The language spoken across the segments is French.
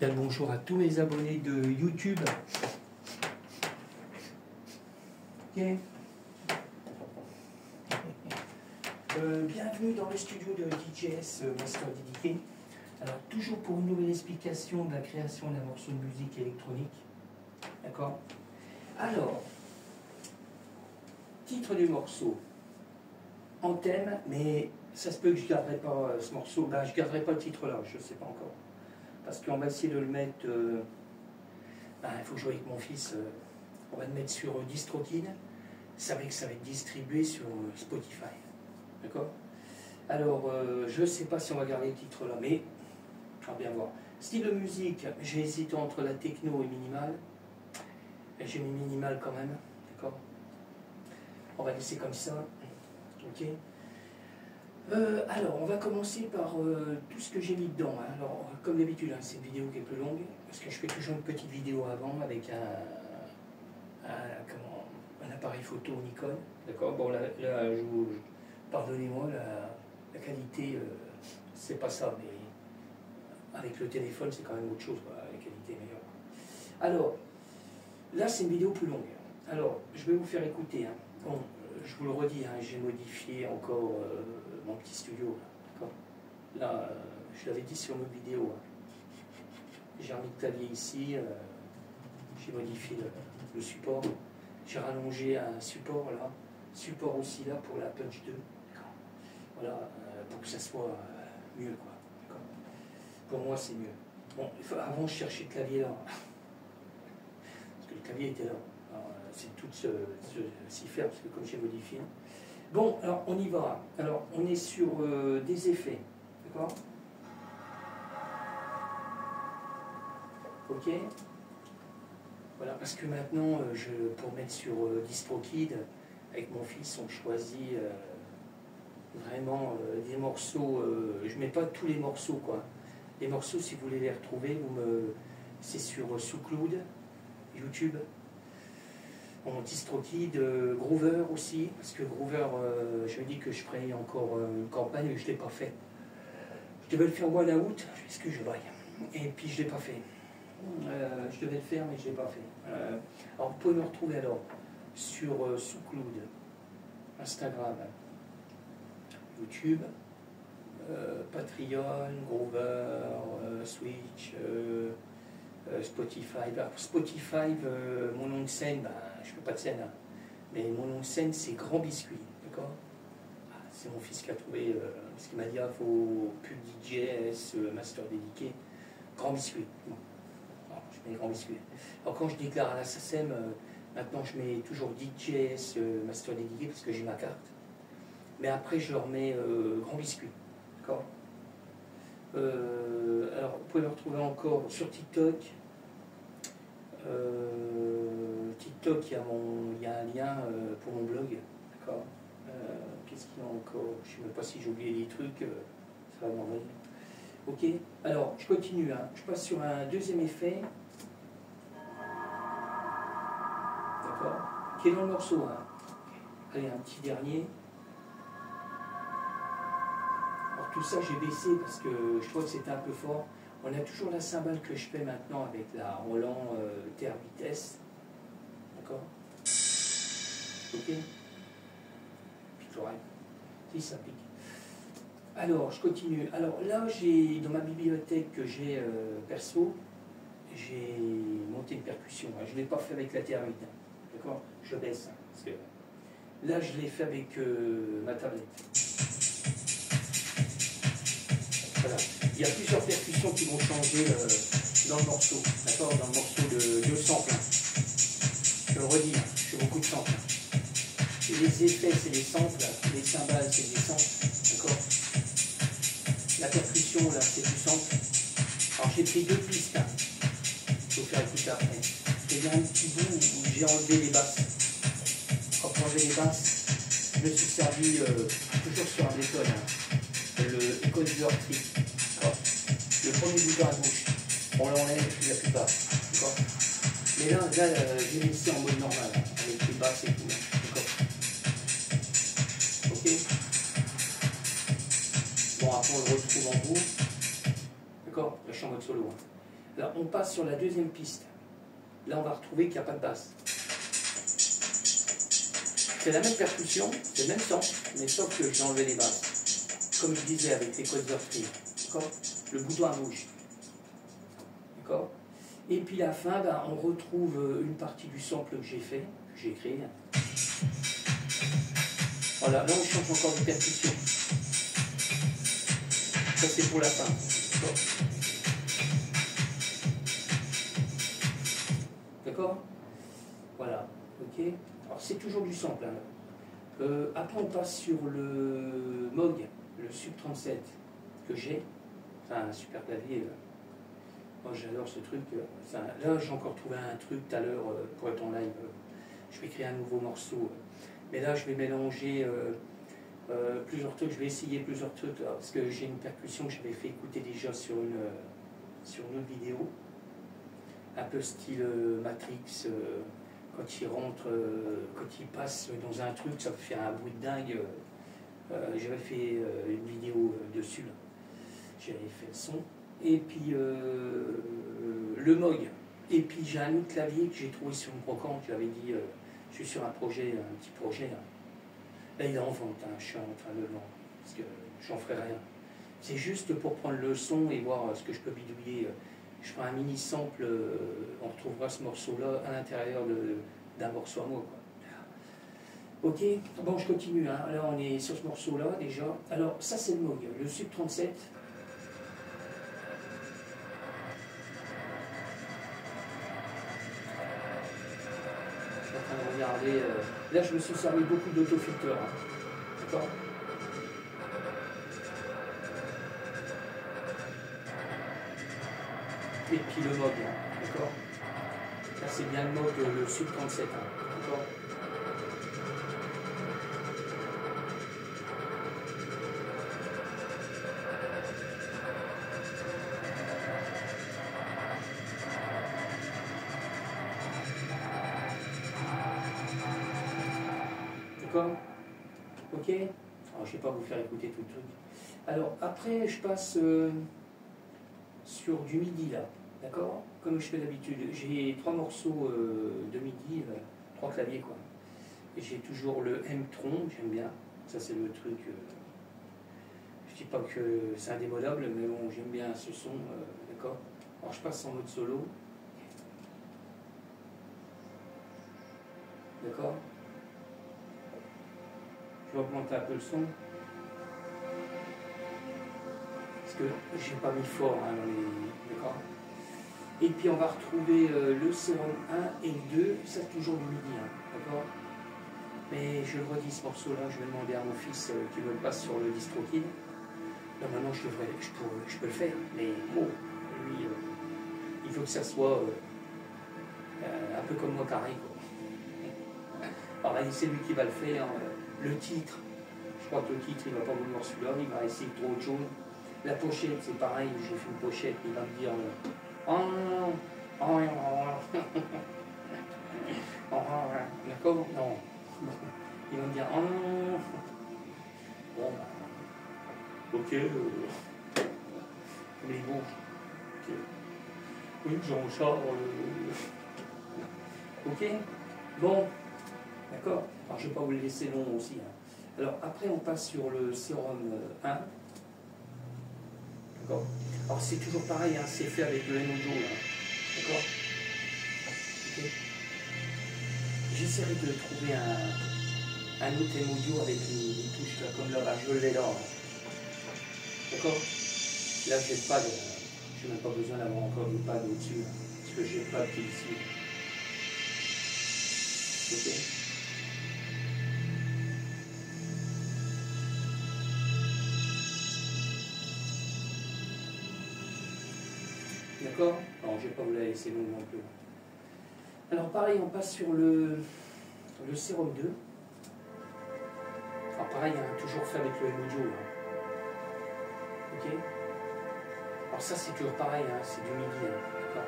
Bien le bonjour à tous mes abonnés de YouTube. Ok. Bienvenue dans le studio de DJS Master DDK. Alors toujours pour une nouvelle explication de la création d'un morceau de musique électronique. D'accord. Alors, titre du morceau. En thème, mais ça se peut que je ne garderai pas ce morceau. Ben, je ne garderai pas le titre là, je ne sais pas encore. Parce qu'on va essayer de le mettre. Il faut jouer avec mon fils. On va le mettre sur DistroKid. C'est vrai que ça va être distribué sur Spotify. D'accord. Alors, je ne sais pas si on va garder le titre là, mais on va bien voir. Style de musique, j'ai hésité entre la techno et minimal. J'ai mis minimal quand même. D'accord. On va laisser comme ça. Ok. Alors, on va commencer par tout ce que j'ai mis dedans. Hein. Alors, comme d'habitude, hein, c'est une vidéo qui est plus longue, parce que je fais toujours une petite vidéo avant avec un appareil photo Nikon. D'accord. Bon, là pardonnez-moi, la qualité, c'est pas ça, mais avec le téléphone, c'est quand même autre chose, quoi, la qualité est meilleure. Alors, là, c'est une vidéo plus longue. Alors, je vais vous faire écouter. Hein. Bon, je vous le redis, hein, j'ai modifié encore mon petit studio. Là, je l'avais dit sur notre vidéo. Hein. J'ai remis le clavier ici, j'ai modifié le support. J'ai rallongé un support là, support aussi là pour la Punch 2. Voilà, pour que ça soit mieux, quoi. Pour moi, c'est mieux. Bon, avant, je cherchais le clavier là. Parce que le clavier était là. C'est tout s'y faire, parce que comme j'ai modifié. Bon, alors on y va. Alors, on est sur des effets. D'accord. Ok. Voilà, parce que maintenant, pour mettre sur DistroKid, avec mon fils, on choisit vraiment des morceaux. Je ne mets pas tous les morceaux, quoi. Les morceaux, si vous voulez les retrouver, c'est sur SoundCloud, YouTube. Bon, DistroKid, Groover aussi, parce que Groover, je me dis que je ferai encore une campagne, mais je ne l'ai pas fait. Je devais le faire au mois d'août, est-ce que je vaille. Et puis je ne l'ai pas fait. Je devais le faire, mais je ne l'ai pas fait. Alors vous pouvez me retrouver alors sur SoundCloud, Instagram, YouTube, Patreon, Groover, Switch, Spotify. Alors, Spotify, mon nom de scène, je ne fais pas de scène, hein, mais mon nom de scène c'est Grand Biscuit, d'accord. C'est mon fils qui a trouvé, ce qu'il m'a dit, il faut pub DJS, Master DDK, Grand Biscuit. Bon. Alors, je mets Grand Biscuit. Alors quand je déclare à la SACEM, maintenant je mets toujours DJS, Master DDK, parce que j'ai ma carte. Mais après je leur mets Grand Biscuit, d'accord. Alors vous pouvez me retrouver encore sur TikTok. TikTok, il y a un lien pour mon blog, d'accord. Qu'est-ce qu'il y a encore? Je ne sais même pas si j'ai oublié des trucs, ça va m'envoyer. Ok, alors je continue, hein. Je passe sur un deuxième effet, d'accord, qui est dans le morceau. Hein. Allez, un petit dernier. Alors tout ça j'ai baissé parce que je trouvais que c'était un peu fort. On a toujours la cymbale que je fais maintenant avec la Roland TR vitesse. D'accord. Ok. Pique l'oreille. Si ça pique. Alors, je continue. Alors là, j'ai dans ma bibliothèque que j'ai perso, j'ai monté une percussion. Je ne l'ai pas fait avec la TR8. D'accord. Je baisse. Hein, parce que là, je l'ai fait avec ma tablette. Voilà. Il y a plusieurs percussions qui vont changer dans le morceau, d'accord, dans le morceau de sample. Je le redis, hein, je fais beaucoup de samples. Les effets, c'est des samples, les cymbales, c'est des samples, d'accord. La percussion, là, c'est du sample. Alors j'ai pris deux pistes, hein. Je vais vous faire écouter après. Il y a un petit bout où j'ai enlevé les basses. Alors, pour enlever les basses, je me suis servi toujours sur un Ableton, hein, le Equalizer Trick. Le premier bouton à gauche, on l'enlève et puis la plus basse. Mais là j'ai laissé en mode normal, hein, avec les basses et tout. D'accord. Ok. Bon, après on le retrouve en bout. D'accord. Là je suis en mode solo. Hein. Alors on passe sur la deuxième piste. Là on va retrouver qu'il n'y a pas de basse. C'est la même percussion, c'est le même son, mais sauf que j'ai enlevé les basses. Comme je disais avec les codes d'orthographe. D'accord? Le bouton à gauche. D'accord? Et puis la fin, ben, on retrouve une partie du sample que j'ai fait, que j'ai créé. Voilà, là on change encore de percussion. Ça c'est pour la fin. D'accord? Voilà, ok. Alors c'est toujours du sample. Hein. Après on passe sur le Moog, le Sub 37 que j'ai. Enfin un super clavier. Moi j'adore ce truc. Là j'ai encore trouvé un truc tout à l'heure pour être en live. Je vais créer un nouveau morceau. Mais là je vais mélanger plusieurs trucs. Je vais essayer plusieurs trucs là, parce que j'ai une percussion que j'avais fait écouter déjà sur une autre vidéo. Un peu style Matrix. Quand il rentre, quand il passe dans un truc, ça fait un bruit de dingue. J'avais fait une vidéo dessus. J'avais fait le son. Et puis le Moog. Et puis j'ai un autre clavier que j'ai trouvé sur une brocante. J'avais dit, je suis sur un projet, un petit projet. Là, là il est en vente, hein. Je suis en train de le vendre. Parce que j'en ferai rien. C'est juste pour prendre le son et voir ce que je peux bidouiller. Je ferai un mini sample, on retrouvera ce morceau-là à l'intérieur d'un morceau à moi. Quoi. Ok, bon je continue. Hein. Là on est sur ce morceau-là déjà. Alors ça c'est le Moog, le Sub 37. Regardez, là je me suis servi beaucoup d'autofilteurs, hein. D'accord? Et puis le Moog, hein. D'accord? Là c'est bien le Moog, le Sub 37, hein. D'accord? D'accord? Ok? Alors, je ne vais pas vous faire écouter tout le truc. Alors, après, je passe sur du MIDI, là. D'accord? Comme je fais d'habitude. J'ai 3 morceaux de MIDI, 3 claviers, quoi. Et j'ai toujours le M-Tron, j'aime bien. Ça, c'est le truc... je dis pas que c'est indémodable, mais bon, j'aime bien ce son, d'accord? Alors, je passe en mode solo. D'accord? Je vais augmenter un peu le son. Parce que j'ai pas mis fort hein, dans les. D'accord. Et puis on va retrouver le Serum 1 et le 2, ça c'est toujours du MIDI, hein, d'accord. Mais je le redis ce morceau-là, je vais demander à mon fils qui me le passe sur le DistroKid. Là maintenant je peux le faire, mais bon, lui, il faut que ça soit un peu comme moi carré. Quoi. Alors c'est lui qui va le faire. Le titre, je crois que le titre il va pas vouloir celui-là, il va essayer de trouver autre chose. La pochette c'est pareil, j'ai fait une pochette, il va me dire d'accord? Non. Il va me dire bon ok mais bon ok. Oui Jean-Charles ok bon d'accord. Alors je ne vais pas vous le laisser long aussi. Hein. Alors après on passe sur le Serum 1. D'accord. Alors c'est toujours pareil, hein, c'est fait avec le M-Audio. D'accord. Okay. J'essaierai de trouver un autre M-Audio avec les touches là, comme là, je l'ai là. D'accord. Là j'ai même pas besoin d'avoir encore une pad au-dessus, hein, parce que j'ai pas de pied ici. Ok. D'accord? Alors je ne vais pas vous la laisser long non plus. Alors pareil, on passe sur le Serum 2. Alors pareil, hein, toujours fait avec le M-Audio. Hein. Ok? Alors ça c'est toujours pareil, hein, c'est du MIDI. Hein, d'accord?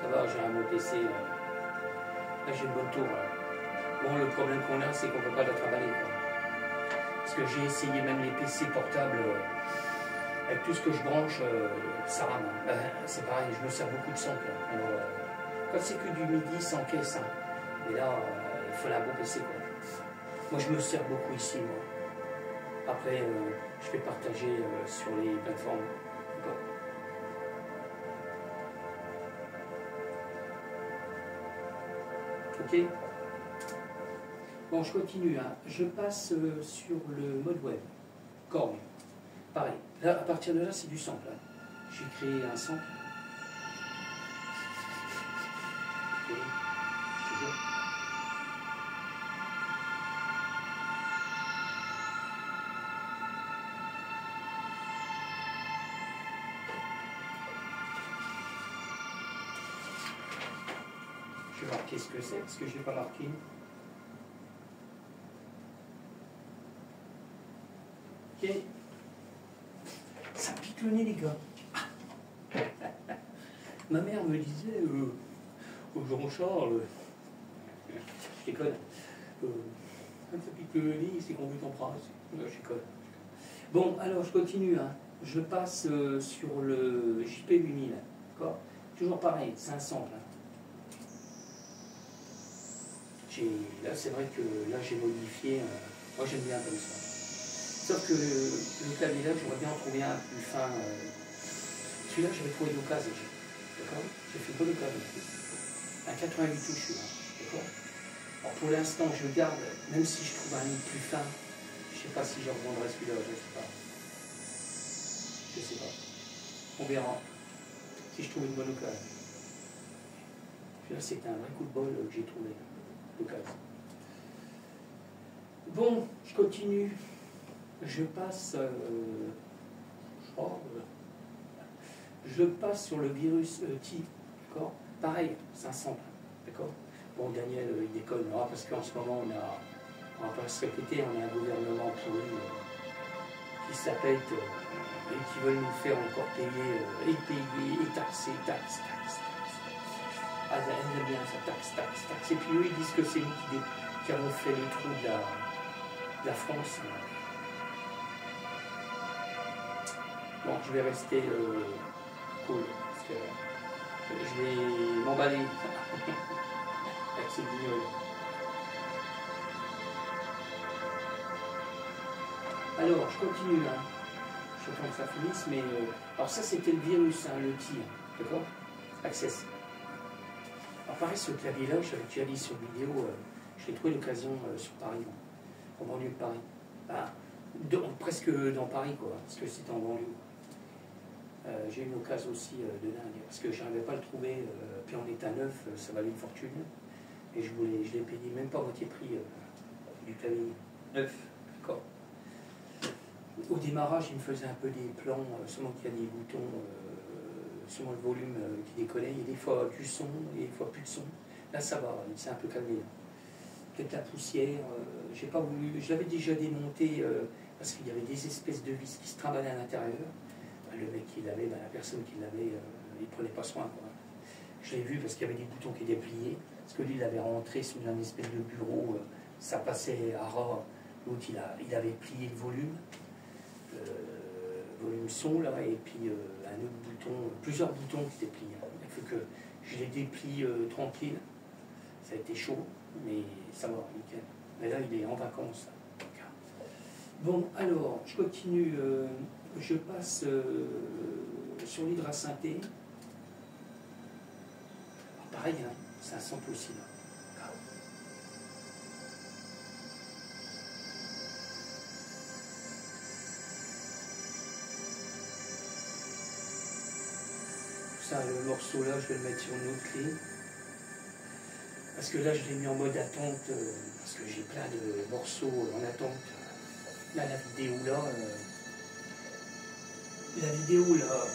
Ça va, j'ai un bon PC. Là j'ai une bonne tour. Là. Bon, le problème qu'on a, c'est qu'on ne peut pas la travailler. Quoi. Parce que j'ai essayé même les PC portables. avec tout ce que je branche, ça rame. Ben, c'est pareil, je me sers beaucoup de sample. Alors, quand c'est que du midi, sans caisse. Hein. Mais là, il faut la bon PC, quoi. Moi, je me sers beaucoup ici, moi. Après, je vais partager sur les plateformes. D'accord. Ok. Bon, je continue. Hein. Je passe sur le mode web. Korg. Pareil. Là, à partir de là, c'est du sample. Hein. J'ai créé un sample. Ok. Toujours. Je vais marquer ce que c'est, parce que je n'ai pas marqué. Ok. Ça pique le nez, les gars. Ma mère me disait, Jean-Charles, je déconne, ça pique le nez, c'est qu'on veut t'en prendre. Je déconne. Bon, alors je continue. Hein. Je passe sur le JP8000. D'accord. Toujours pareil, c'est un sample. Hein. Là, c'est vrai que là, j'ai modifié. Moi, j'aime bien comme ça. Sauf que le clavier là, j'aurais bien en trouver un plus fin. Celui-là, j'avais trouvé d'occasion. D'accord. J'ai fait bonne occasion. Un 88 touches, là. D'accord. Alors, pour l'instant, je garde, même si je trouve un plus fin, je ne sais pas si je revendrai celui-là, je ne sais pas. Je ne sais pas. On verra. Si je trouve une bonne occasion. Celui-là, c'était un vrai coup de bol que j'ai trouvé. L'occasion. Bon, je continue. Je passe. Je passe sur le virus T. D'accord. Pareil, c'est un sample. D'accord. Bon, Daniel, il déconne, parce qu'en ce moment, on va pas se répéter, on a un gouvernement pourri qui s'appelle et qui veulent nous faire encore payer, et taxer, taxe. Ah, elle aime bien ça, taxe. Et puis eux, ils disent que c'est nous qui avons fait le trou de la France. Bon, je vais rester cool, parce que je vais m'emballer avec ces guignols. Alors, je continue, hein. J'attends que ça finisse, mais... alors ça, c'était le virus, hein, le tir, d'accord. Access. Alors pareil, ce clavier-là, j'avais déjà dit sur vidéo, je l'ai trouvé l'occasion sur Paris, en banlieue de Paris. Ah, presque dans Paris, quoi, parce que c'était en banlieue. J'ai eu une occasion aussi de dingue, parce que je n'arrivais pas à le trouver, puis en état neuf, ça valait une fortune. Et je l'ai payé même pas à moitié prix du clavier neuf. D'accord. Au démarrage, il me faisait un peu des plans, seulement qu'il y a des boutons, seulement le volume qui décollait, il y a des fois du son et des fois plus de son. Là, ça va, il s'est un peu calmé. Peut-être la poussière, j'ai pas voulu, je l'avais déjà démonté parce qu'il y avait des espèces de vis qui se trimballaient à l'intérieur. Le mec qui l'avait, la personne qui l'avait, il prenait pas soin, quoi. Je l'ai vu parce qu'il y avait des boutons qui étaient pliés, parce que lui, il avait rentré sous une espèce de bureau, ça passait à ras. L'autre, il avait plié le volume son, là, et puis un autre bouton, plusieurs boutons qui étaient pliés. Il faut que je les déplie tranquille. Ça a été chaud, mais ça va, nickel. Mais là, il est en vacances. Bon, alors, je continue. Je passe sur l'hydrasynthé. Pareil, hein, c'est un sample aussi, là. Ça, le morceau là, je vais le mettre sur une autre clé. Parce que là, je l'ai mis en mode attente, parce que j'ai plein de morceaux en attente. Là, la vidéo là,